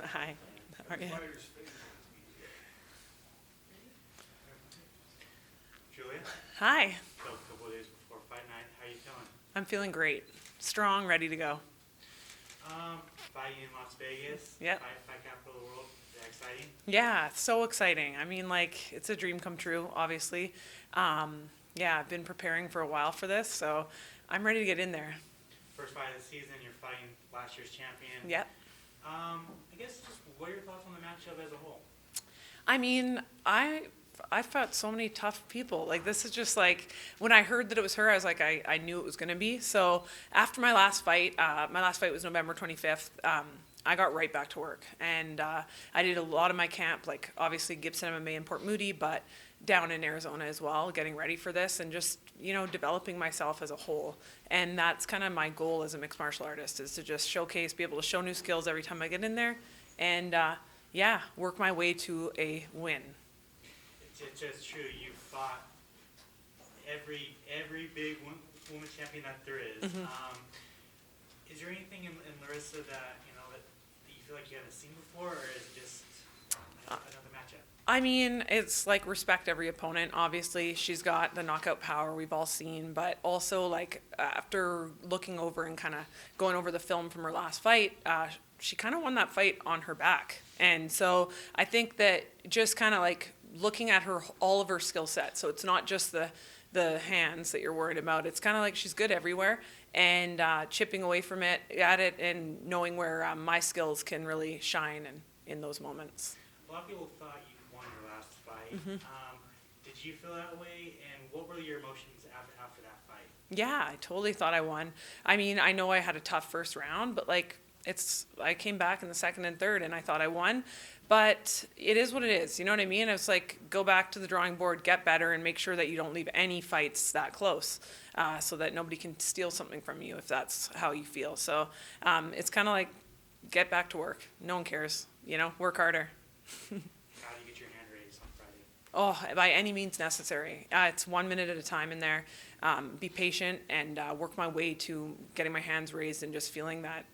Hi. How are you? Julia, Hi. so a couple of days before fight night, how you feeling? I'm feeling great. Strong, ready to go. Fighting in Las Vegas, Yep. fight capital of the world, is that exciting? Yeah, so exciting. I mean, like, it's a dream come true, obviously. Yeah, I've been preparing for a while for this, so I'm ready to get in there. First fight of the season, you're fighting last year's champion. Yep. I guess just what are your thoughts on the matchup as a whole? I mean, I fought so many tough people. Like, this is just like when I heard that it was her, I was like, I knew it was gonna be. So after my last fight was November 25th. I got right back to work, and I did a lot of my camp, like obviously Gibson MMA in Port Moody, but down in Arizona as well, getting ready for this and just developing myself as a whole. And that's kind of my goal as a mixed martial artist, is to just showcase, be able to show new skills every time I get in there, and yeah, work my way to a win. It's just true. You fought every big woman champion that there is. Is there anything in Larissa that you feel like you haven't seen before, or is it just another matchup? I mean, it's like respect every opponent. Obviously, she's got the knockout power we've all seen, but also like after looking over and kind of going over the film from her last fight, she kind of won that fight on her back. And so I think that just kind of like looking at her, all of her skill set. So it's not just the hands that you're worried about. It's kind of like she's good everywhere, and chipping away from it at it and knowing where my skills can really shine in those moments. A lot of people thought you won your last fight. Did you feel that way, and what were your emotions after that fight? Yeah, I totally thought I won. I mean, I know I had a tough first round, but like I came back in the second and third and I thought I won. But it is what it is. You know what I mean? It's like go back to the drawing board, get better, and make sure that you don't leave any fights that close, so that nobody can steal something from you if that's how you feel. So it's kind of like get back to work. No one cares. Work harder. How do you get your hand raised on Friday? Oh, by any means necessary. It's 1 minute at a time in there. Be patient and work my way to getting my hands raised and just feeling that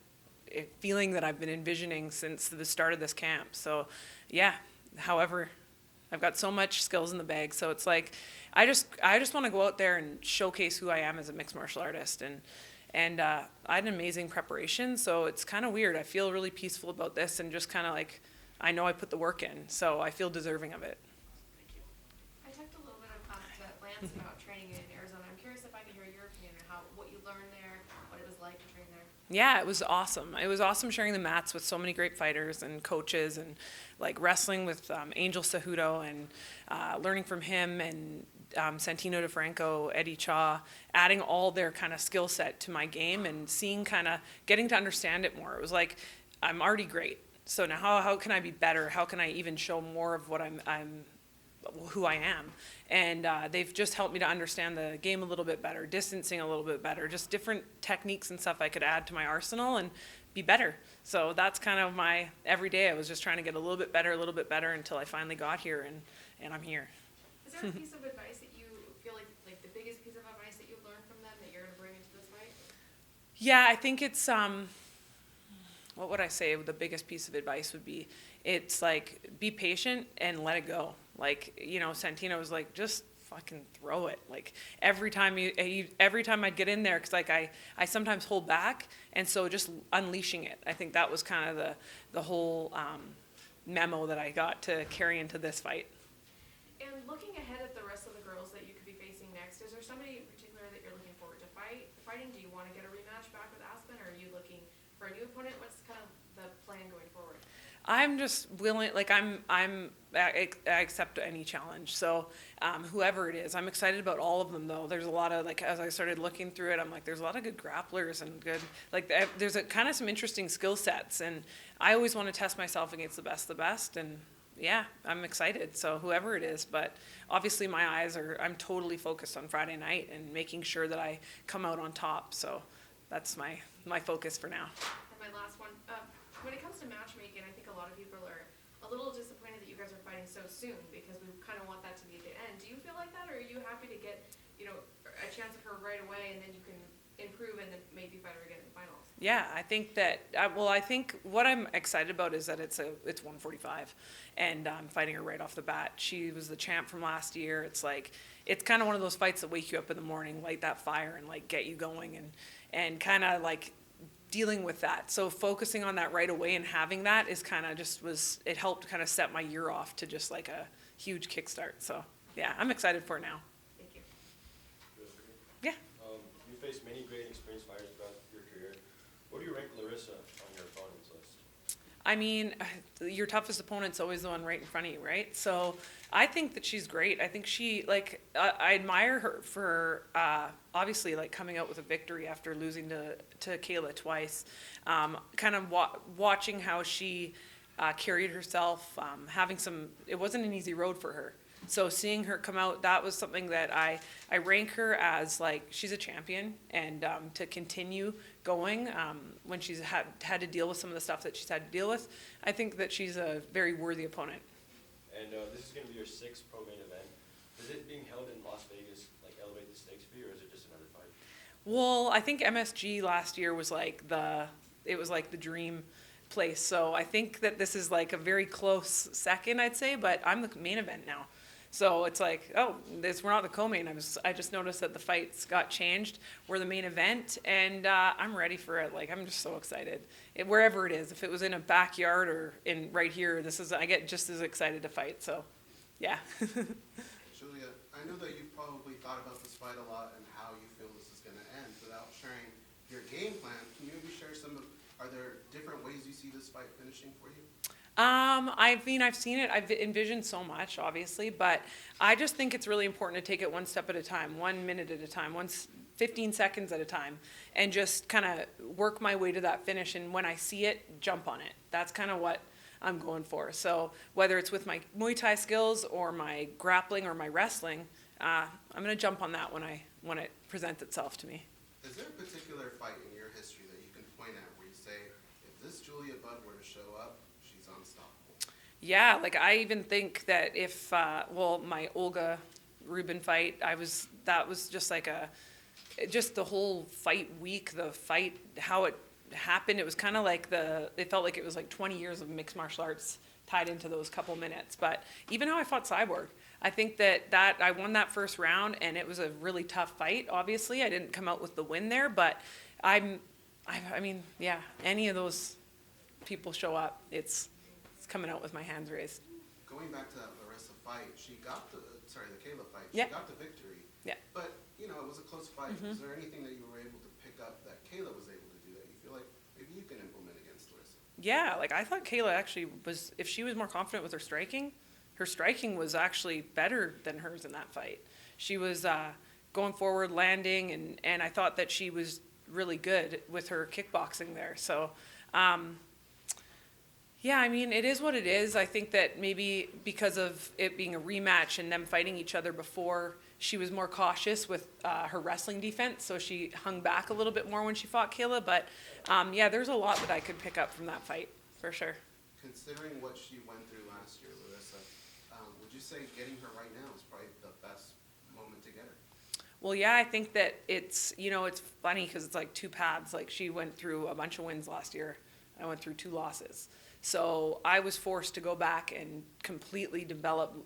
I've been envisioning since the start of this camp. So yeah, however, I've got so much skills in the bag. So it's like, I just want to go out there and showcase who I am as a mixed martial artist. And I had an amazing preparation. So it's kind of weird. I feel really peaceful about this and just kind of like, I know I put the work in. So I feel deserving of it. Thank you. I talked a little bit to Lance about training in Arizona. I'm curious if I could hear your opinion on what you learned there, what it was like to train there. Yeah, it was awesome. It was awesome sharing the mats with so many great fighters and coaches, and like wrestling with Angel Cejudo and learning from him, and Santino DeFranco, Eddie Cha, adding all their kind of skill set to my game and seeing kind of getting to understand it more. It was like, I'm already great. So now how can I be better? How can I even show more of what I'm who I am? And they've just helped me to understand the game a little bit better, distancing a little bit better, just different techniques and stuff I could add to my arsenal and be better. So that's kind of my every day. I was just trying to get a little bit better until I finally got here, and I'm here. Is there a piece of advice that you feel like the biggest piece of advice that you've learned from them that you're going to bring into this fight? Yeah, I think it's what would I say the biggest piece of advice would be? It's like, be patient and let it go. Like, Santino was like, just fucking throw it. Like every time I'd get in there, because like I sometimes hold back, and so just unleashing it. I think that was kind of the whole memo that I got to carry into this fight. And looking ahead at the rest of the girls that you could be facing next, is there somebody in particular that you're looking forward to fighting? Do you want to get a rematch back with Aspen, or are you looking for a new opponent? What's kind of the plan going forward? I'm just willing, like I accept any challenge. So whoever it is, I'm excited about all of them though. There's a lot of, like, as I started looking through it, I'm like, there's a lot of good grapplers and good, like there's a kind of some interesting skill sets, and I always want to test myself against the best. And yeah, I'm excited. So whoever it is, but obviously I'm totally focused on Friday night and making sure that I come out on top. So that's my focus for now. And my last one, when it comes to matchmaking, I think a lot of people are a little disappointed that you guys are fighting so soon, because we kind of want that to be the end. Do you feel like that, or are you happy to get, a chance at her right away, and then you can improve and then maybe fight her again in the finals? Yeah, I think that, I think what I'm excited about is that it's 145, and I'm fighting her right off the bat. She was the champ from last year. It's like, it's kind of one of those fights that wake you up in the morning, light that fire, and like get you going, and kind of like dealing with that. So focusing on that right away and having that is kind of it helped kind of set my year off to just like a huge kickstart. So yeah, I'm excited for it now. Thank you. Yeah. You faced many great experienced fighters throughout your career. What do you rank Larissa on your opponents list? I mean, your toughest opponent's always the one right in front of you, right? So I think that she's great. I think I admire her for obviously like coming out with a victory after losing to Kayla twice. Kind of watching how she carried herself, it wasn't an easy road for her. So seeing her come out, that was something that I rank her as like, she's a champion, and to continue going when she's had to deal with some of the stuff that she's had to deal with, I think that she's a very worthy opponent. And this is going to be your 6th pro main event. Does it being held in Las Vegas like elevate the stakes for you, or is it just another fight? Well, I think MSG last year was like the dream place. So I think that this is like a very close second, I'd say, but I'm the main event now. So it's like, we're not the co-main. I just noticed that the fights got changed. We're the main event, and I'm ready for it. Like, I'm just so excited. Wherever it is, if it was in a backyard or right here, I get just as excited to fight. So, yeah. Julia, I know that you've probably thought about this fight a lot and how you feel this is going to end. Without sharing your game plan, can you maybe share are there different ways you see this fight finishing for you? I've seen it. I've envisioned so much, obviously, but I just think it's really important to take it one step at a time, 1 minute at a time, 15 seconds at a time, and just kind of work my way to that finish. And when I see it, jump on it. That's kind of what I'm going for. So whether it's with my Muay Thai skills or my grappling or my wrestling, I'm going to jump on that when it presents itself to me. Is there a particular fight in your history that you can point at where you say, if this Julia Budd were to show up, she's unstoppable? Yeah, like I even think that if, my Olga Rubin fight, that was just like just the whole fight week, how it happened. It was kind of like it felt like it was like 20 years of mixed martial arts tied into those couple minutes. But even how I fought Cyborg, I think that I won that first round, and it was a really tough fight. Obviously, I didn't come out with the win there, but I mean, yeah, any of those people show up, it's coming out with my hands raised. Going back to that Larissa fight, she got the Kayla fight, she Yeah. got the victory. Yeah. But, it was a close fight. Is there anything that you were able to pick up that Kayla was able to do that you feel like maybe you can implement against Larissa? Yeah, like I thought Kayla actually if she was more confident with her striking was actually better than hers in that fight. She was going forward, landing, and I thought that she was really good with her kickboxing there. So, yeah, I mean, it is what it is. I think that maybe because of it being a rematch and them fighting each other before, she was more cautious with her wrestling defense, so she hung back a little bit more when she fought Kayla. But, yeah, there's a lot that I could pick up from that fight, for sure. Considering what she went through last year, Larissa, would you say getting her right now is probably the best moment to get her? Well, yeah, I think that it's funny because it's like two paths. Like she went through a bunch of wins last year. I went through 2 losses. So I was forced to go back and completely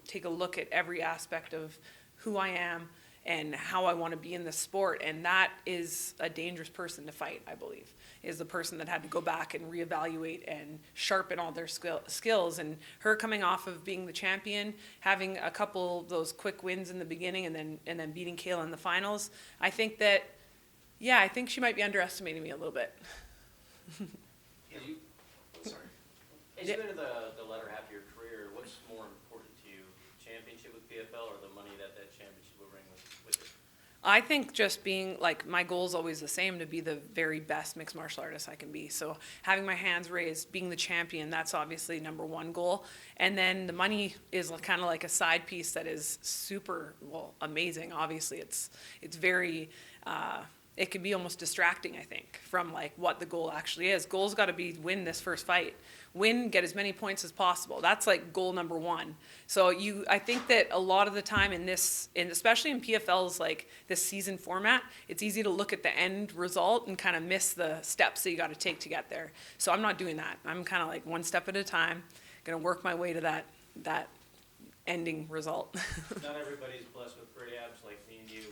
take a look at every aspect of who I am and how I want to be in the sport. And that is a dangerous person to fight, I believe, is the person that had to go back and reevaluate and sharpen all their skills. And her coming off of being the champion, having a couple of those quick wins in the beginning and then beating Kayla in the finals, I think she might be underestimating me a little bit. Sorry. As you enter the latter half of your career, what's more important to you, championship with PFL or the money that championship will bring with it? I think just being, like, my goal is always the same, to be the very best mixed martial artist I can be. So having my hands raised, being the champion, that's obviously number one goal. And then the money is kind of like a side piece that is super, amazing. Obviously, it's very, it can be almost distracting, I think, from like what the goal actually is. Goal's got to be win this first fight, win, get as many points as possible. That's like goal number one. So I think that a lot of the time in this, and especially in PFL's like this season format, it's easy to look at the end result and kind of miss the steps that you got to take to get there. So I'm not doing that. I'm kind of like one step at a time, gonna work my way to that ending result. Not everybody's blessed with great abs like me and you.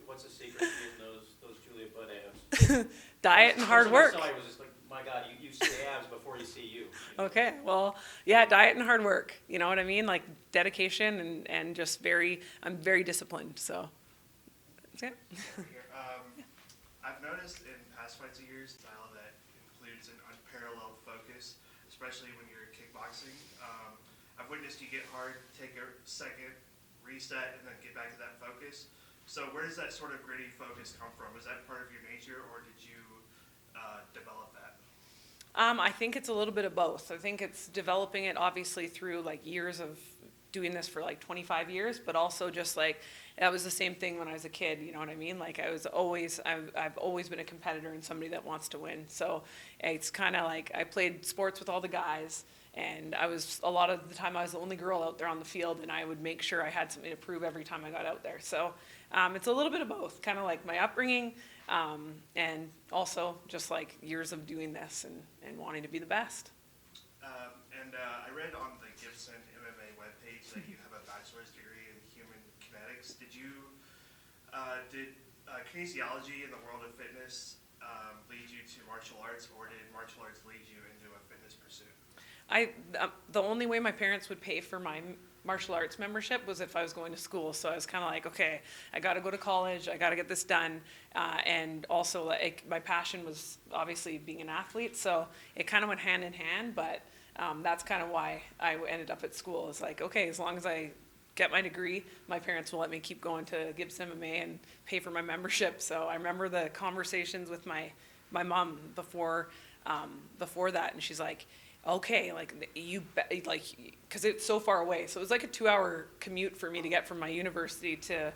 What's the secret to getting those Julia Budd abs? Diet and hard work. I was just like, my God, you see the abs before you see you. Okay, well, yeah, diet and hard work. You know what I mean? Like dedication and just I'm very disciplined. So, that's it. Here. I've noticed in past fights of yours, style that includes an unparalleled focus, especially when you're kickboxing. I've witnessed you get hard, take a second, reset, and then get back to that focus. So where does that sort of gritty focus come from? Was that part of your nature, or did you develop that? I think it's a little bit of both. I think it's developing it obviously through like years of doing this for like 25 years, but also just like that was the same thing when I was a kid. You know what I mean? Like I've always been a competitor and somebody that wants to win. So it's kind of like I played sports with all the guys. And a lot of the time I was the only girl out there on the field, and I would make sure I had something to prove every time I got out there. So it's a little bit of both, kind of like my upbringing, and also just like years of doing this and wanting to be the best. I read on the Gibson MMA webpage that you have a bachelor's degree in human kinetics. Did kinesiology in the world of fitness lead you to martial arts, or did martial arts lead you into a fitness pursuit? The only way my parents would pay for my martial arts membership was if I was going to school. So I was kind of like, okay, I got to go to college. I got to get this done. And also like my passion was obviously being an athlete. So it kind of went hand in hand, but that's kind of why I ended up at school. It's like, okay, as long as I get my degree, my parents will let me keep going to Gibson MMA and pay for my membership. So I remember the conversations with my mom before that. And she's like, okay, like because it's so far away. So it was like a 2-hour commute for me to get from my university to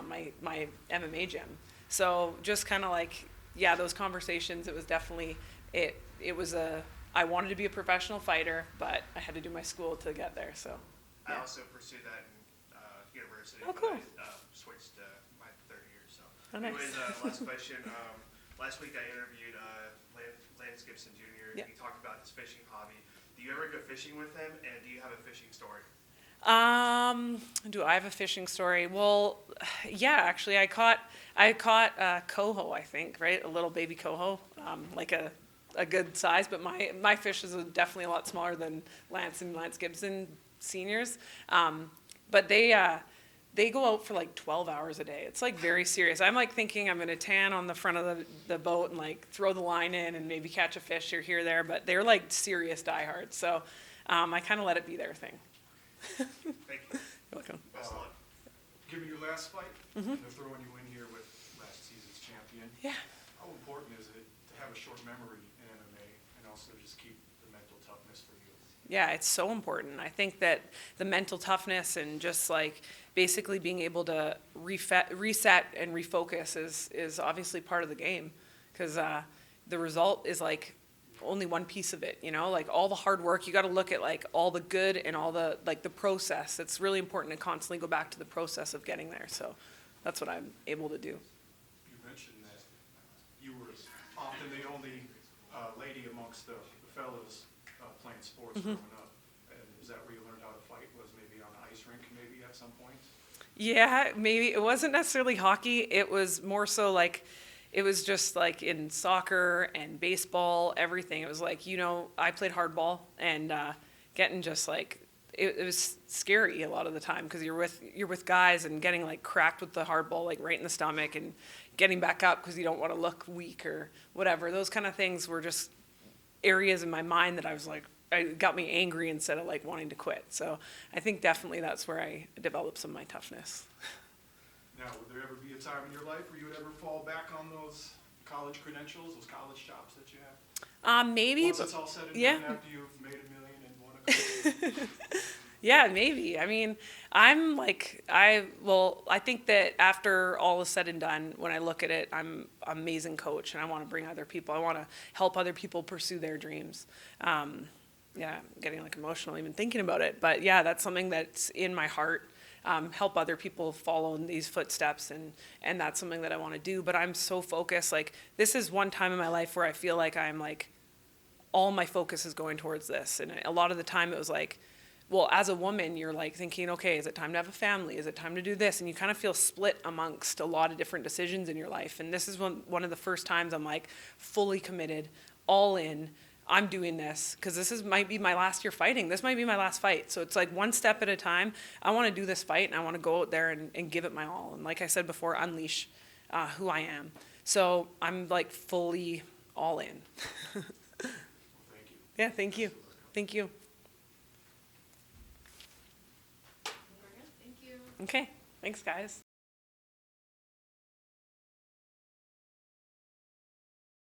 my MMA gym. So just kind of like, yeah, those conversations, it was definitely, I wanted to be a professional fighter, but I had to do my school to get there, so. I Yeah. also pursued that in university. Oh, cool. But I switched to my third year, so. Oh, nice. Anyways, last question. Last week I interviewed Lance Gibson Jr. Yeah. He talked about his fishing hobby. Do you ever go fishing with him, and do you have a fishing story? Do I have a fishing story? Well, yeah, actually, I caught a coho, I think, right? A little baby coho, like a good size, but my fish is definitely a lot smaller than Lance and Lance Gibson seniors. But they go out for like 12 hours a day. It's like very serious. I'm like thinking I'm going to tan on the front of the boat and like throw the line in and maybe catch a fish here or there, but they're like serious diehards. So I kind of let it be their thing. Thank you. You're welcome. Best of luck. Given your last fight, Mhm. they're throwing you in here with last season's champion. Yeah. How important is it to have a short memory in MMA and also just keep the mental toughness for you? Yeah, it's so important. I think that the mental toughness and just like basically being able to reset and refocus is obviously part of the game, because the result is like only one piece of it, you know, like all the hard work, you got to look at like all the good and all the like the process. It's really important to constantly go back to the process of getting there. So that's what I'm able to do. You mentioned that you were often the only lady amongst the fellows playing sports growing up. And is that where you learned how to fight? Was maybe on the ice rink maybe at some point? Yeah, maybe it wasn't necessarily hockey. It was more so like, it was just like in soccer and baseball, everything. It was like, you know, I played hardball and getting just like, it was scary a lot of the time because you're with guys and getting like cracked with the hardball, like right in the stomach, and getting back up because you don't want to look weak or whatever. Those kind of things were just areas in my mind that I was like, it got me angry instead of like wanting to quit. So I think definitely that's where I developed some of my toughness. Now, would there ever be a time in your life where you would ever fall back on those college credentials, those college chops that you have? Maybe, Once but it's all said and yeah. done after you've made $1 million and won a couple. Yeah, maybe. I mean, I'm like, I think that after all is said and done, when I look at it, I'm an amazing coach and I want to bring other people. I want to help other people pursue their dreams. Yeah, I'm getting like emotional even thinking about it. But yeah, that's something that's in my heart. Help other people follow in these footsteps, and that's something that I want to do. But I'm so focused. Like, this is one time in my life where I feel like I'm like, all my focus is going towards this. And a lot of the time it was like, well, as a woman, you're like thinking, okay, is it time to have a family? Is it time to do this? And you kind of feel split amongst a lot of different decisions in your life. And this is one of the first times I'm like fully committed, all in. I'm doing this because might be my last year fighting. This might be my last fight. So it's like one step at a time. I want to do this fight and I want to go out there and give it my all. And like I said before, unleash who I am. So I'm like fully all in. Well, thank you. Yeah, thank you. Thank you. Thank you. Okay, thanks, guys.